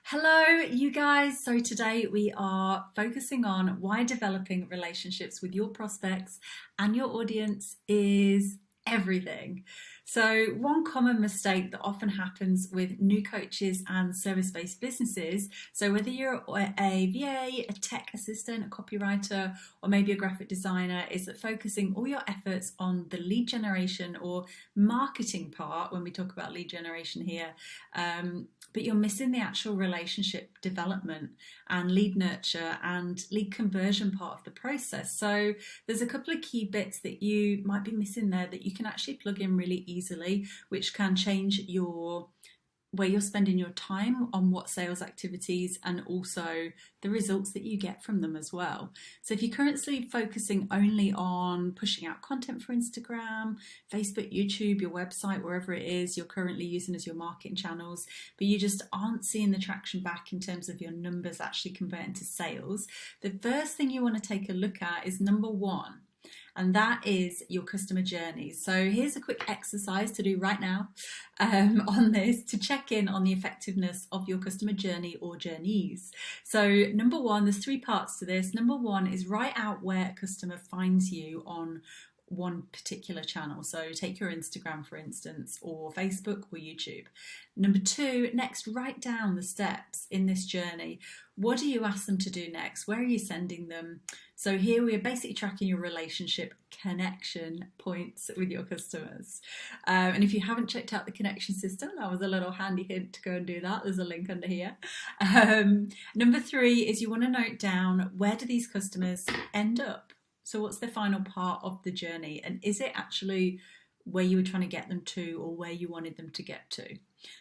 Hello, you guys. So today we are focusing on why developing relationships with your prospects and your audience is everything. So, one common mistake that often happens with new coaches and service based businesses, so whether you're a VA, a tech assistant, a copywriter, or maybe a graphic designer, is that focusing all your efforts on the lead generation or marketing part, when we talk about lead generation here, but you're missing the actual relationship development and lead nurture and lead conversion part of the process. So there's a couple of key bits that you might be missing there that you can actually plug in really easily, which can change your where you're spending your time on what sales activities and also the results that you get from them as well. So if you're currently focusing only on pushing out content for Instagram, Facebook, YouTube, your website, wherever it is you're currently using as your marketing channels, but you just aren't seeing the traction back in terms of your numbers actually converting to sales, the first thing you want to take a look at is number one, and that is your customer journeys. So here's a quick exercise to do right now on this to check in on the effectiveness of your customer journey or journeys. So number one, there's three parts to this. Number one is write out where a customer finds you on one particular channel. So take your Instagram, for instance, or Facebook or YouTube. Number two, next, write down the steps in this journey. What do you ask them to do next? Where are you sending them? So here we are basically tracking your relationship connection points with your customers. And if you haven't checked out the connection system, that was a little handy hint to go and do that. There's a link under here. Number three is you want to note down, where do these customers end up? So what's the final part of the journey? And is it actually where you were trying to get them to or where you wanted them to get to?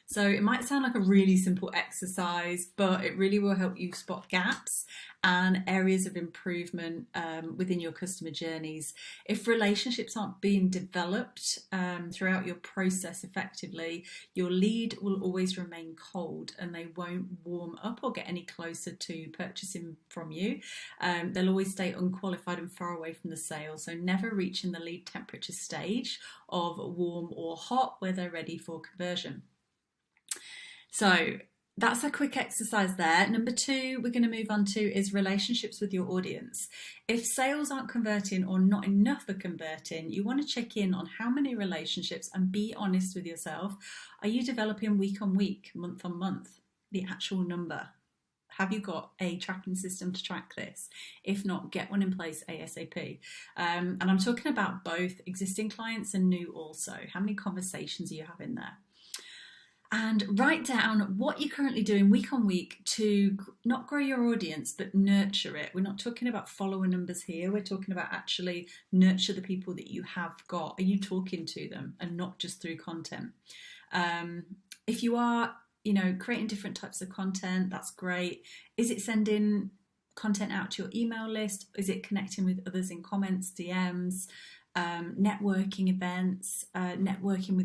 So it might sound like a really simple exercise, but it really will help you spot gaps and areas of improvement within your customer journeys. If relationships aren't being developed throughout your process effectively, your lead will always remain cold and they won't warm up or get any closer to purchasing from you. They'll always stay unqualified and far away from the sale, so never reaching the lead temperature stage of warm or hot where they're ready for conversion. So that's a quick exercise there. Number two, we're going to move on to is relationships with your audience. If sales aren't converting or not enough are converting, you want to check in on how many relationships and be honest with yourself. Are you developing week on week, month on month, the actual number? Have you got a tracking system to track this? If not, get one in place ASAP. And I'm talking about both existing clients and new also. How many conversations are you having there? And write down what you're currently doing week on week to not grow your audience, but nurture it. We're not talking about follower numbers here. We're talking about actually nurture the people that you have got. Are you talking to them and not just through content? If you are, creating different types of content, that's great. Is it sending content out to your email list? Is it connecting with others in comments, DMs, networking events, networking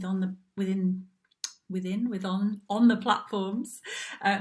on the platforms,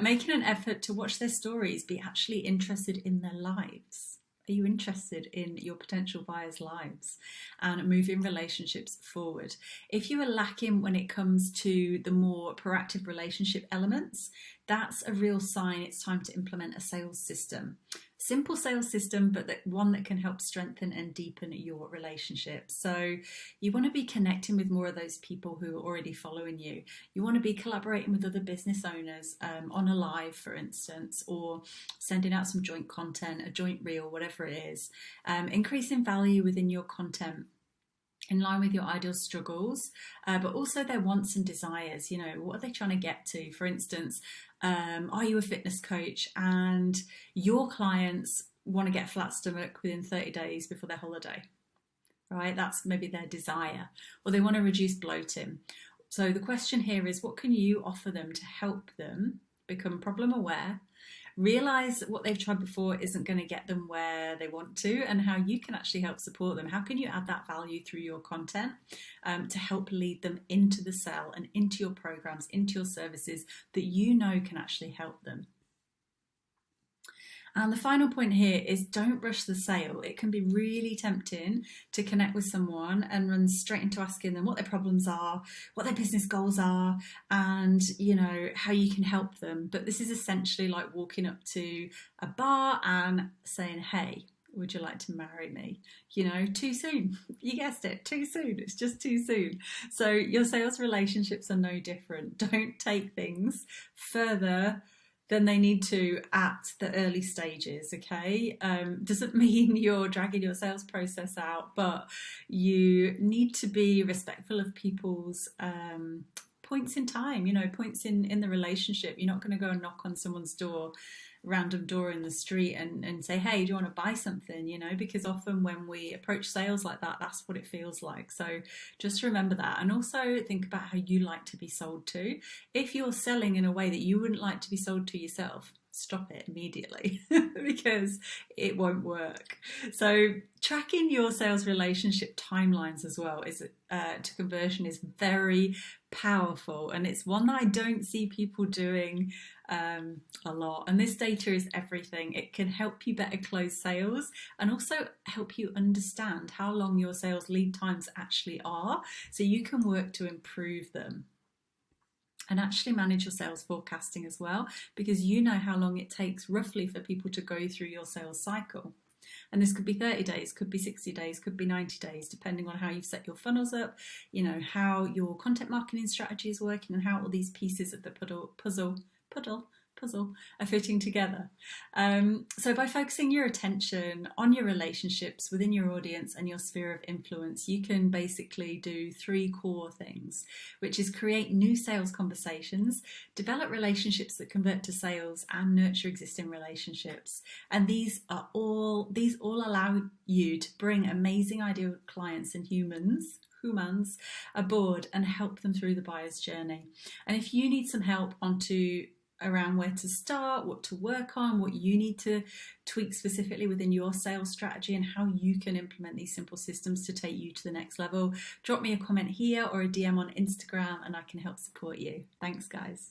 making an effort to watch their stories, be actually interested in their lives? Are you interested in your potential buyers' lives and moving relationships forward? If you are lacking when it comes to the more proactive relationship elements, that's a real sign it's time to implement a sales system. Simple sales system, but one that can help strengthen and deepen your relationships. So you want to be connecting with more of those people who are already following you. You want to be collaborating with other business owners on a live, for instance, or sending out some joint content, a joint reel, whatever it is. Increasing value within your content in line with your ideal struggles, but also their wants and desires. What are they trying to get to? For instance, are you a fitness coach and your clients want to get a flat stomach within 30 days before their holiday, right? That's maybe their desire, or they want to reduce bloating. So the question here is, what can you offer them to help them become problem aware, realize what they've tried before isn't going to get them where they want to, and how you can actually help support them? How can you add that value through your content to help lead them into the sell and into your programs, into your services that can actually help them? And the final point here is don't rush the sale. It can be really tempting to connect with someone and run straight into asking them what their problems are, what their business goals are, and how you can help them. But this is essentially like walking up to a bar and saying, "Hey, would you like to marry me?" Too soon. You guessed it, too soon. It's just too soon. So your sales relationships are no different. Don't take things further than they need to at the early stages, okay? Doesn't mean you're dragging your sales process out, but you need to be respectful of people's points in time, points in the relationship. You're not going to go and knock on someone's door, random door in the street, and say, "Hey, do you want to buy something?" Because often when we approach sales like that, that's what it feels like. So just remember that, and also think about how you like to be sold to. If you're selling in a way that you wouldn't like to be sold to yourself, stop it immediately because it won't work. So tracking your sales relationship timelines as well is to conversion is very powerful, and it's one that I don't see people doing a lot. And this data is everything. It can help you better close sales and also help you understand how long your sales lead times actually are, so you can work to improve them. And actually manage your sales forecasting as well, because you know how long it takes roughly for people to go through your sales cycle. And this could be 30 days, could be 60 days, could be 90 days, depending on how you've set your funnels up, how your content marketing strategy is working, and how all these pieces of the puzzle are fitting together. So by focusing your attention on your relationships within your audience and your sphere of influence, you can basically do 3 core things, which is create new sales conversations, develop relationships that convert to sales, and nurture existing relationships. And these all allow you to bring amazing ideal clients and humans aboard and help them through the buyer's journey. And if you need some help around where to start, what to work on, what you need to tweak specifically within your sales strategy, and how you can implement these simple systems to take you to the next level, drop me a comment here or a DM on Instagram and I can help support you. Thanks, guys.